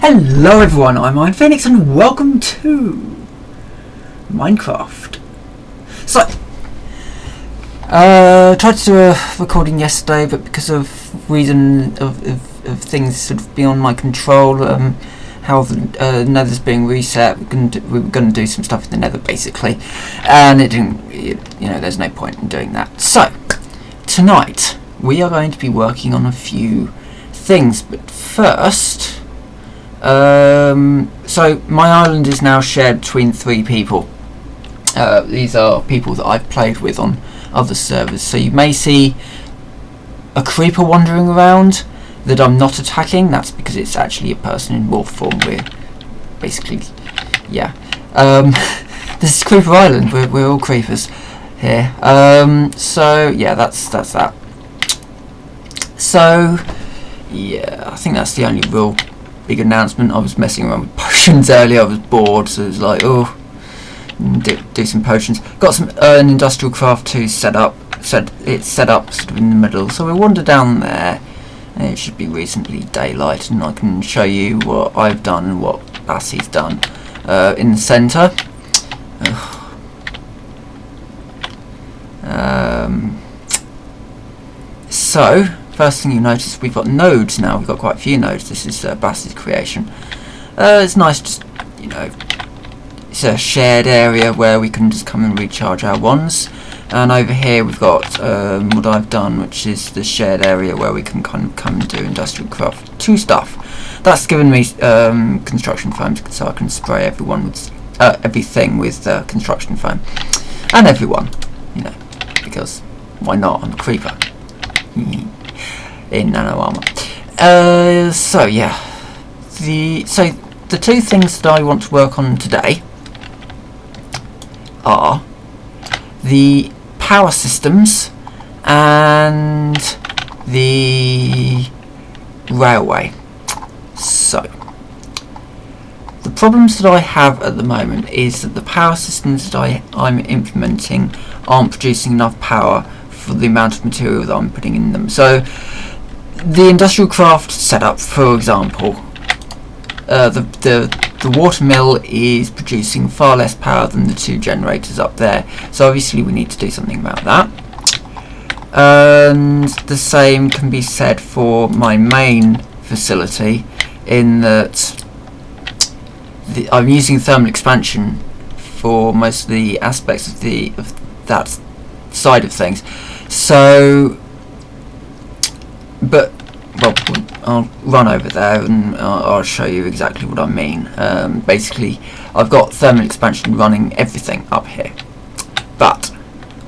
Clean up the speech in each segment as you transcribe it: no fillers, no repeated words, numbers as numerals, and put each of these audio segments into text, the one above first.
Hello everyone, I'm Iron Phoenix and welcome to Minecraft. So, tried to do a recording yesterday, but because of reason of things sort of beyond my control, how the nether's being reset, we were going to do some stuff in the nether basically, and it didn't, there's no point in doing that. So, tonight we are going to be working on a few things, but first, so my island is now shared between 3 people. These are people that I've played with on other servers, so you may see a creeper wandering around that I'm not attacking. That's because it's actually a person in wolf form. We're basically, yeah, this is Creeper Island, we're all creepers here. So yeah, that's that. So yeah, I think that's the only real big announcement. I was messing around with potions earlier. I was bored, so it was like, oh, do some potions. Got some an industrial craft 2 set up. It's set up sort of in the middle, so we'll wander down there, and it should be reasonably daylight, and I can show you what I've done and what Bassie's done in the centre. So first thing you notice, we've got nodes now. We've got quite a few nodes. This is Bass's creation. It's nice, just, it's a shared area where we can just come and recharge our wands. And over here we've got what I've done, which is the shared area where we can kind of come and do industrial craft 2 stuff. That's given me construction foam, so I can spray everyone with everything with construction foam, and everyone, because why not? I'm a creeper. In nano armor. So yeah, the 2 things that I want to work on today are the power systems and the railway. So the problems that I have at the moment is that the power systems that I'm implementing aren't producing enough power for the amount of material that I'm putting in them. So the industrial craft setup, for example, the water mill is producing far less power than the 2 generators up there, so obviously we need to do something about that. And the same can be said for my main facility, in that I'm using thermal expansion for most of the aspects of that side of things. So, but well, I'll run over there and I'll show you exactly what I mean. Basically, I've got thermal expansion running everything up here, but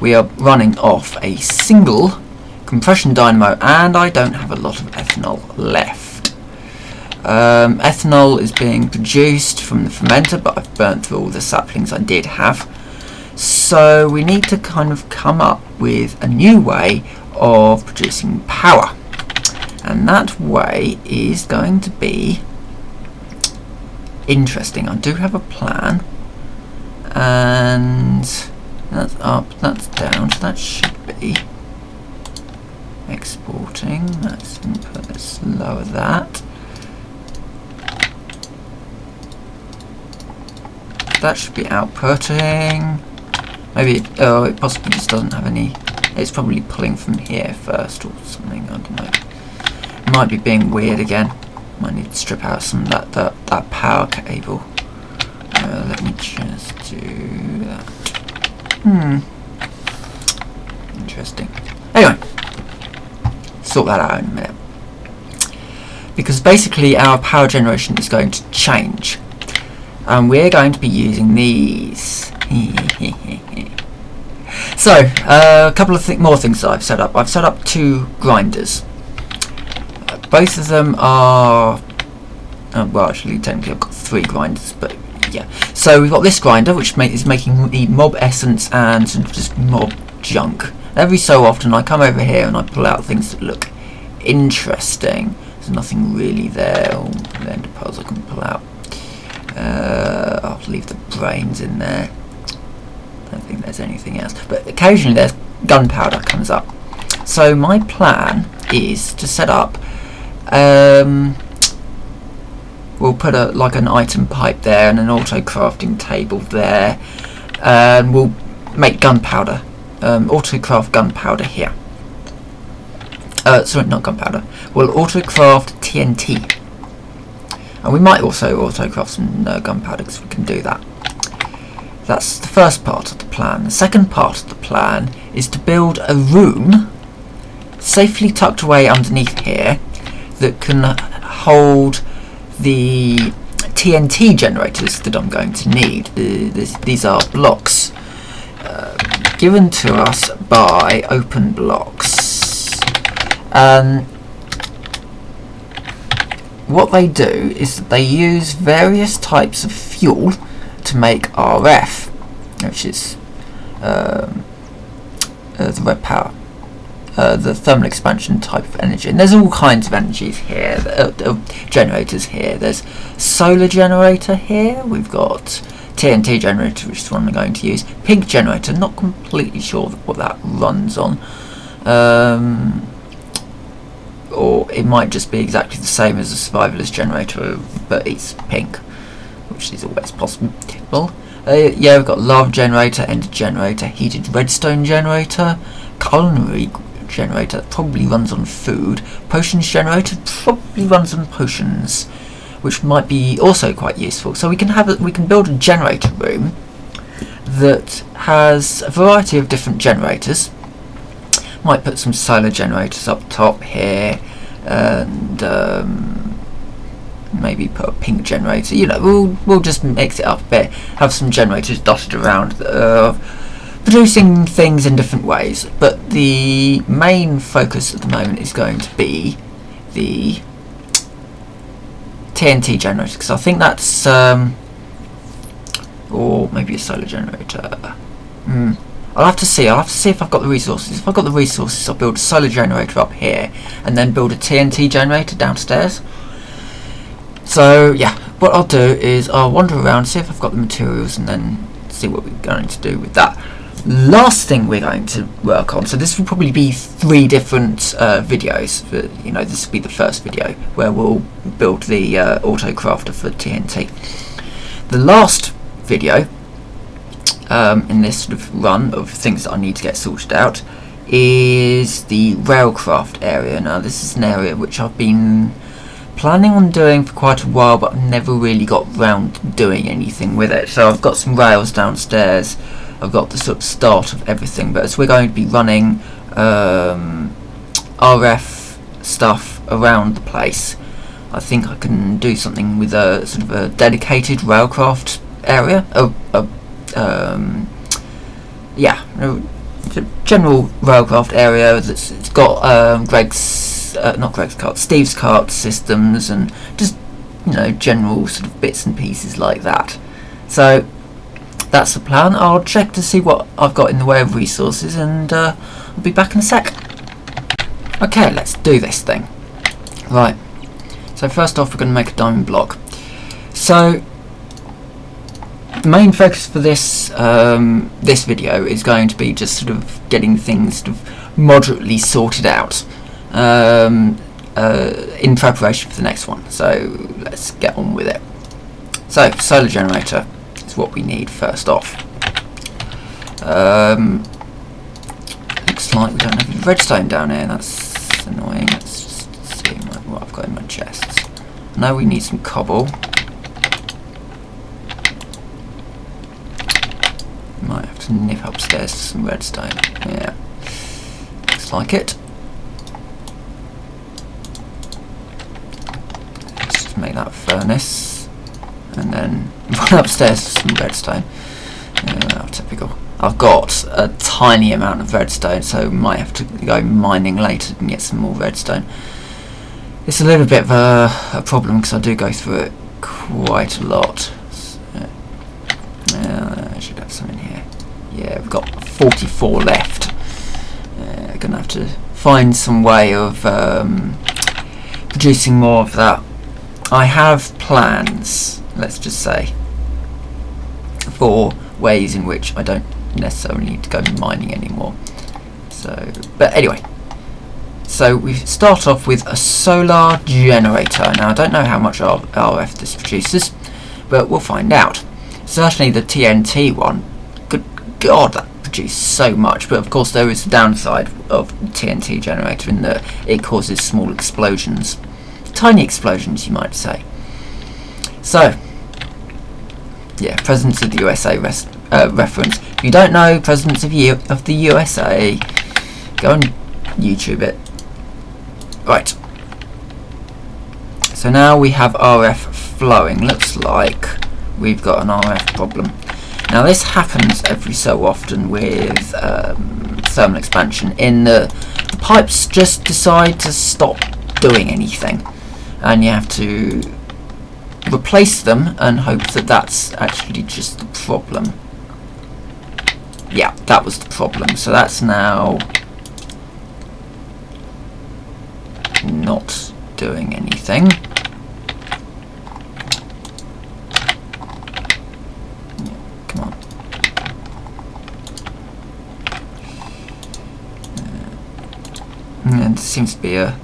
we are running off a single compression dynamo, and I don't have a lot of ethanol left. Ethanol is being produced from the fermenter, but I've burnt through all the saplings I did have. So we need to kind of come up with a new way of producing power, and that way is going to be interesting. I do have a plan, and that's up, that's down, so that should be exporting. Let's lower that. That should be outputting. Maybe it possibly just doesn't have any. It's probably pulling from here first or something. I don't know. It might be being weird again. Might need to strip out some of that power cable. Let me just do that. Interesting. Anyway, sort that out in a minute. Because basically our power generation is going to change, and we're going to be using these. So, a couple of more things that I've set up. I've set up 2 grinders. Both of them are, well, actually, technically I've got 3 grinders, but yeah. So we've got this grinder, which is making the mob essence and just mob junk. Every so often I come over here and I pull out things that look interesting. There's nothing really there. Oh, the ender pearls I can pull out. I'll leave the brains in there. I don't think there's anything else, but occasionally there's gunpowder comes up. So my plan is to set up we'll put like an item pipe there and an auto crafting table there, and we'll make gunpowder, auto craft gunpowder here. Sorry, not gunpowder. We'll auto craft TNT, and we might also auto craft some gunpowder because we can do that. That's the first part of the plan. The second part of the plan is to build a room safely tucked away underneath here that can hold the TNT generators that I'm going to need. These are blocks given to us by Open Blocks. What they do is that they use various types of fuel to make RF, which is the red power, the thermal expansion type of energy. And there's all kinds of energies here, generators here. There's solar generator here. We've got TNT generator, which is the one I'm going to use. Pig generator, not completely sure what that runs on. Or it might just be exactly the same as a survivalist generator, but it's pink, which is always possible. Yeah, we've got lava generator, ender generator, heated redstone generator, culinary generator that probably runs on food, potions generator probably runs on potions, which might be also quite useful. So we can build a generator room that has a variety of different generators. Might put some solar generators up top here, and maybe put a pink generator. You know, we'll just mix it up a bit. Have some generators dotted around that are producing things in different ways. But the main focus at the moment is going to be the TNT generator, because I think that's or maybe a solar generator. I'll have to see if I've got the resources. If I've got the resources, I'll build a solar generator up here and then build a TNT generator downstairs. So yeah, what I'll do is I'll wander around, see if I've got the materials, and then see what we're going to do with that. Last thing we're going to work on, so this will probably be 3 different videos, but you know, this will be the first video where we'll build the auto crafter for TNT. The last video in this sort of run of things that I need to get sorted out is the railcraft area. Now this is an area which I've been planning on doing for quite a while, but I've never really got round to doing anything with it. So I've got some rails downstairs, I've got the sort of start of everything, but as we're going to be running RF stuff around the place, I think I can do something with a sort of a dedicated railcraft area. Yeah, a general railcraft area that's it's got Steve's cart systems, and just, you know, general sort of bits and pieces like that. So that's the plan. I'll check to see what I've got in the way of resources, and I'll be back in a sec. Okay, let's do this thing. Right, so first off we're going to make a diamond block. So the main focus for this this video is going to be just sort of getting things sort of moderately sorted out in preparation for the next one. So let's get on with it. So solar generator is what we need first off. Looks like we don't have any redstone down here. That's annoying. Let's just see what I've got in my chests. I know we need some cobble. Might have to nip upstairs for some redstone. Yeah, looks like it. Let's just make that furnace, and then run upstairs for some redstone. Typical. I've got a tiny amount of redstone, so might have to go mining later and get some more redstone. It's a little bit of a problem because I do go through it quite a lot. I should have some in here. Yeah, we've got 44 left. Gonna have to find some way of producing more of that. I have plans, let's just say, for ways in which I don't necessarily need to go mining anymore. So, but anyway, So we start off with a solar generator. Now I don't know how much RF this produces, but we'll find out. Certainly the TNT one, good God, that produced so much. But of course there is the downside of the TNT generator in that it causes small explosions. Tiny explosions, you might say. So, yeah, Presidents of the USA reference. If you don't know Presidents of the USA, go and YouTube it. Right. So now we have RF flowing. Looks like we've got an RF problem. Now this happens every so often with thermal expansion, in the pipes just decide to stop doing anything, and you have to replace them and hope that that's actually just the problem. Yeah, that was the problem. So that's now not doing anything. Come on. And there seems to be a...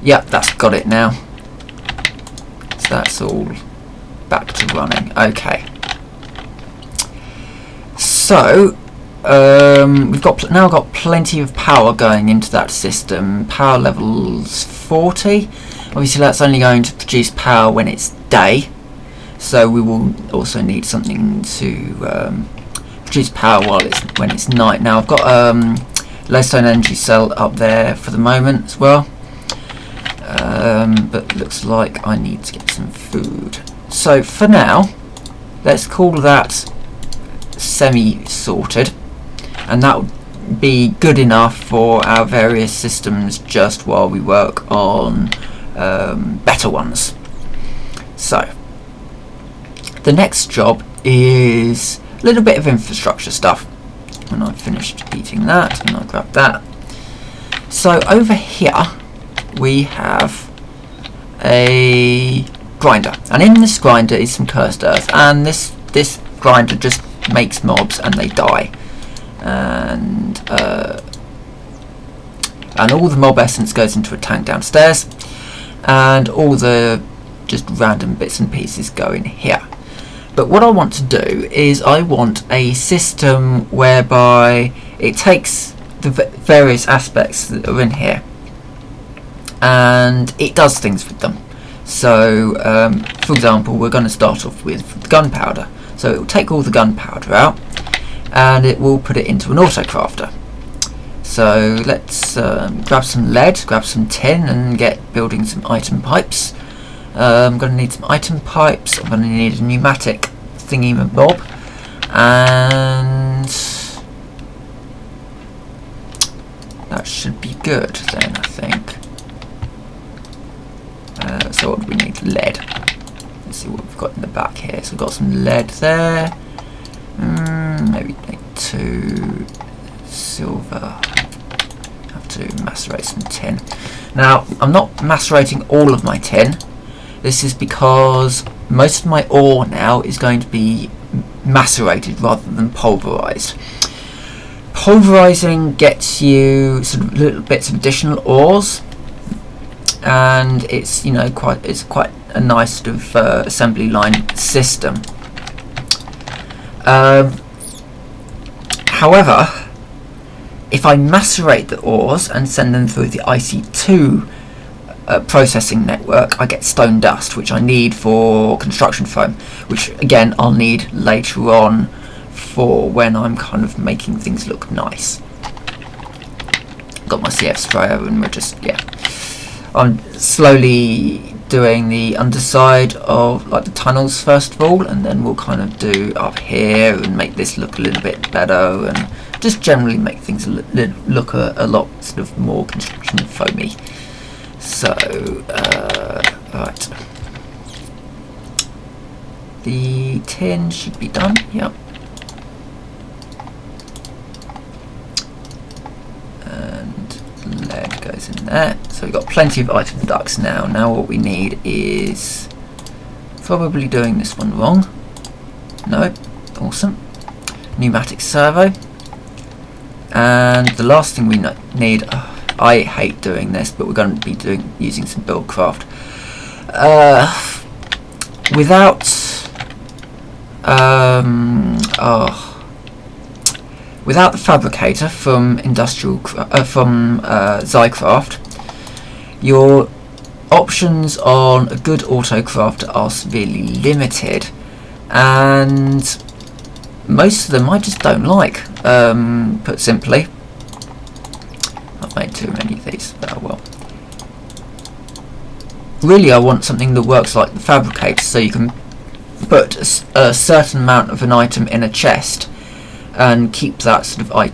Yep, that's got it now. So that's all back to running. Okay. So we've now got plenty of power going into that system. Power level's 40. Obviously that's only going to produce power when it's day, so we will also need something to produce power when it's night. Now I've got Lodestone energy cell up there for the moment as well, but looks like I need to get some food. So for now, let's call that semi-sorted, and that would be good enough for our various systems just while we work on better ones. So the next job is a little bit of infrastructure stuff. When I've finished eating that, and I'll grab that. So over here we have a grinder, and in this grinder is some cursed earth, and this grinder just makes mobs and they die, and all the mob essence goes into a tank downstairs, and all the just random bits and pieces go in here. But what I want to do is I want a system whereby it takes the various aspects that are in here and it does things with them. So for example, we're going to start off with gunpowder. So it will take all the gunpowder out and it will put it into an autocrafter. So let's grab some lead, grab some tin, and get building some item pipes. I'm going to need some item pipes. I'm going to need a pneumatic thingy-mabob, and that should be good then, I think. So what do we need? Lead. Let's see what we've got in the back here. So we've got some lead there. Maybe like 2 silver. Have to macerate some tin. Now I'm not macerating all of my tin. This is because most of my ore now is going to be macerated rather than pulverized. Pulverizing gets you sort of little bits of additional ores, and it's quite a nice sort of assembly line system. However, if I macerate the ores and send them through the IC2 processing network, I get stone dust, which I need for construction foam, which again I'll need later on for when I'm kind of making things look nice. Got my CF sprayer, and we're just, I'm slowly doing the underside of like the tunnels first of all, and then we'll kind of do up here and make this look a little bit better, and just generally make things look a lot sort of more construction foamy. So, right. The tin should be done, yep. And lead goes in there. So we've got plenty of item ducts now. Now what we need is probably doing this one wrong. No, awesome. Pneumatic servo. And the last thing we need, I hate doing this, but we're going to be using some Buildcraft. Without without the fabricator from Xycraft, your options on a good autocrafter are severely limited, and most of them I just don't like. Put simply, I've made too many of these. Oh well. Really, I want something that works like the fabricator, so you can put a certain amount of an item in a chest and keep that sort of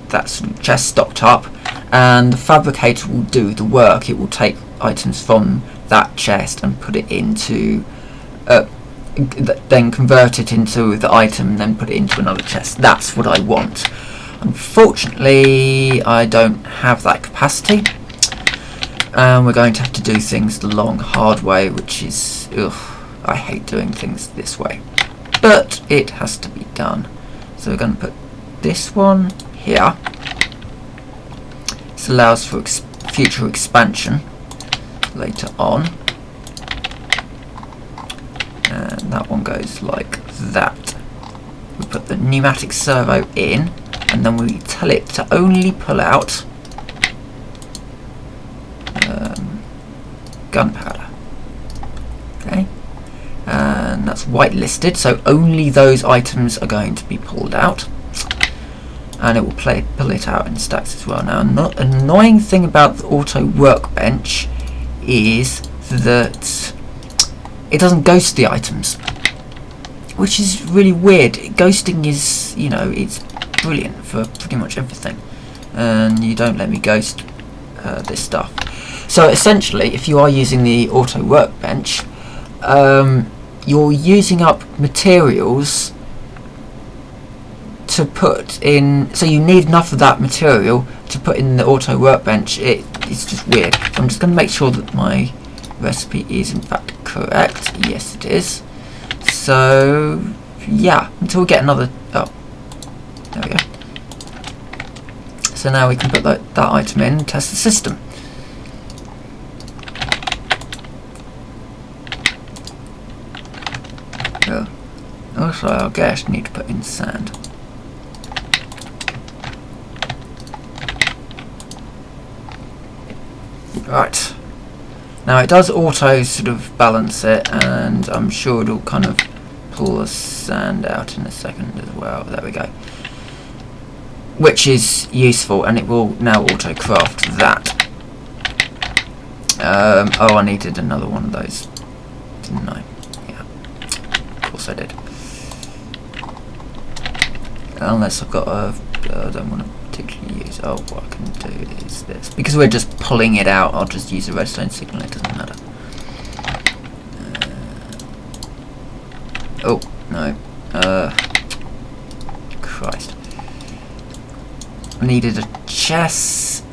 that sort of chest stocked up, and the fabricator will do the work. It will take items from that chest and put it into then convert it into the item, then put it into another chest. That's what I want. Unfortunately, I don't have that capacity, and we're going to have to do things the long hard way, which is, I hate doing things this way, but it has to be done. So we're going to put this one here. This allows for future expansion later on, and that one goes like that. We put the pneumatic servo in, and then we tell it to only pull out gunpowder. Okay, and that's whitelisted, so only those items are going to be pulled out, and it will pull it out in stacks as well. Now, an annoying thing about the auto workbench is that it doesn't ghost the items, which is really weird. Ghosting is, you know, it's brilliant for pretty much everything, and you don't let me ghost this stuff. So essentially, if you are using the auto workbench, you're using up materials to put in, so you need enough of that material to put in the auto workbench. It's just weird. So I'm just going to make sure that my recipe is in fact correct. Yes, it is. So yeah, until we get another, oh, there we go. So now we can put that item in and test the system. Also, I guess I need to put in sand. Right. Now it does auto sort of balance it, and I'm sure it'll kind of pull the sand out in a second as well. There we go. Which is useful, and it will now auto craft that. Oh, I needed another one of those, didn't I? Yeah, of course I did. Unless I've got a, I don't want to particularly use, oh, what I can do is this. Because we're just pulling it out, I'll just use a redstone signal, it doesn't matter. Oh, no. Christ. I needed a chest.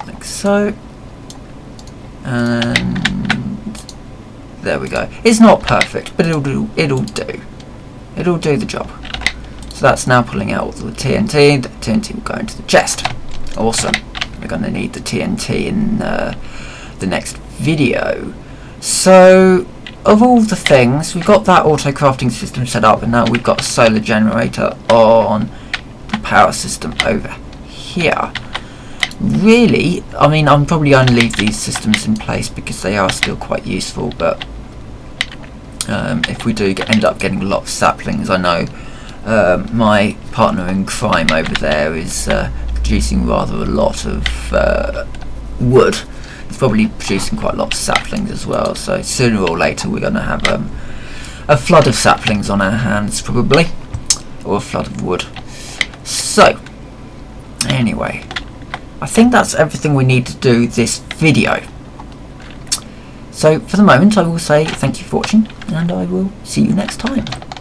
Like so. And there we go. It's not perfect, but it'll do the job. So that's now pulling out the TNT. The TNT will go into the chest. Awesome. We're going to need the TNT in the next video. So of all the things, we've got that auto crafting system set up, and now we've got a solar generator on the power system over here. Really, I mean, I'm probably going to leave these systems in place because they are still quite useful, but if we do end up getting a lot of saplings, I know my partner in crime over there is producing rather a lot of wood. He's probably producing quite a lot of saplings as well, so sooner or later we're going to have a flood of saplings on our hands probably, or a flood of wood. So anyway, I think that's everything we need to do this video. So for the moment I will say thank you for watching, and I will see you next time.